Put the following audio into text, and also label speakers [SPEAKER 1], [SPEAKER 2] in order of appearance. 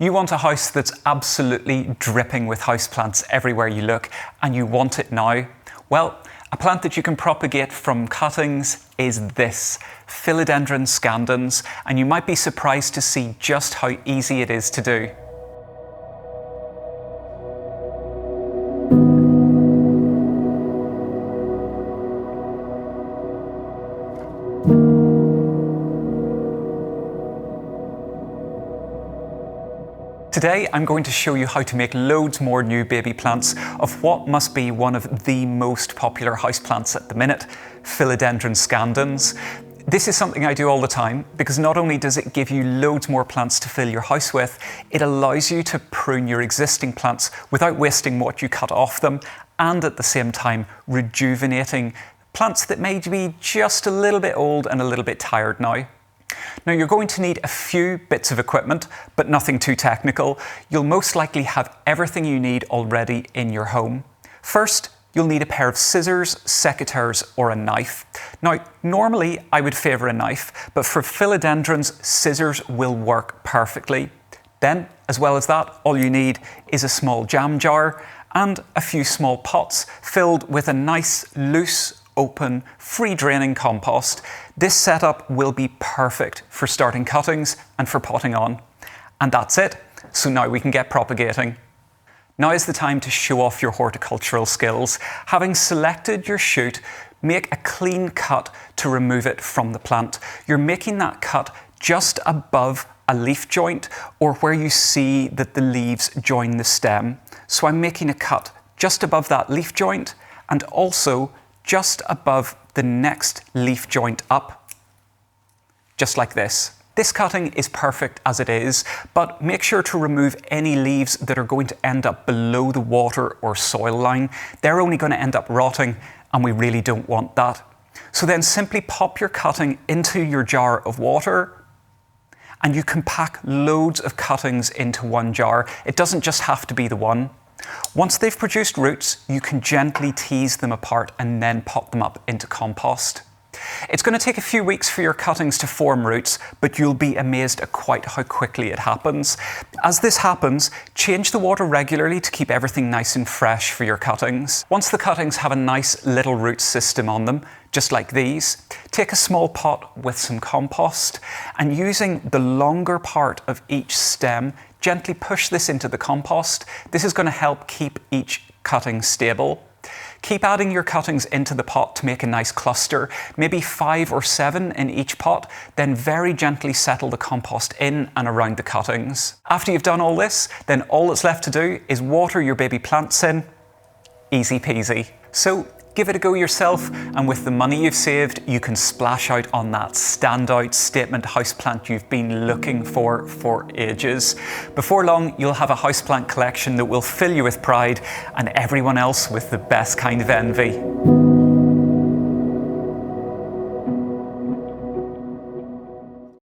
[SPEAKER 1] You want a house that's absolutely dripping with houseplants everywhere you look, and you want it now. Well, a plant that you can propagate from cuttings is this, Philodendron Scandens, and you might be surprised to see just how easy it is to do. Today I'm going to show you how to make loads more new baby plants of what must be one of the most popular houseplants at the minute, Philodendron Scandens. This is something I do all the time because not only does it give you loads more plants to fill your house with, it allows you to prune your existing plants without wasting what you cut off them, and at the same time rejuvenating plants that may be just a little bit old and a little bit tired now. Now you're going to need a few bits of equipment, but nothing too technical. You'll most likely have everything you need already in your home. First, you'll need a pair of scissors, secateurs or a knife. Now, normally I would favour a knife, but for philodendrons, scissors will work perfectly. Then, as well as that, all you need is a small jam jar and a few small pots filled with a nice, loose, open, free-draining compost. This setup will be perfect for starting cuttings and for potting on. And that's it. So now we can get propagating. Now is the time to show off your horticultural skills. Having selected your shoot, make a clean cut to remove it from the plant. You're making that cut just above a leaf joint or where you see that the leaves join the stem. So I'm making a cut just above that leaf joint and also just above the next leaf joint up, just like this. This cutting is perfect as it is, but make sure to remove any leaves that are going to end up below the water or soil line. They're only going to end up rotting, and we really don't want that. So then simply pop your cutting into your jar of water, and you can pack loads of cuttings into one jar. It doesn't just have to be the one. Once they've produced roots, you can gently tease them apart and then pot them up into compost. It's going to take a few weeks for your cuttings to form roots, but you'll be amazed at quite how quickly it happens. As this happens, change the water regularly to keep everything nice and fresh for your cuttings. Once the cuttings have a nice little root system on them, just like these, take a small pot with some compost and using the longer part of each stem, gently push this into the compost. This is going to help keep each cutting stable. Keep adding your cuttings into the pot to make a nice cluster, maybe 5 or 7 in each pot, then very gently settle the compost in and around the cuttings. After you've done all this, then all that's left to do is water your baby plants in. Easy peasy. So give it a go yourself, and with the money you've saved, you can splash out on that standout statement houseplant you've been looking for ages. Before long, you'll have a houseplant collection that will fill you with pride and everyone else with the best kind of envy.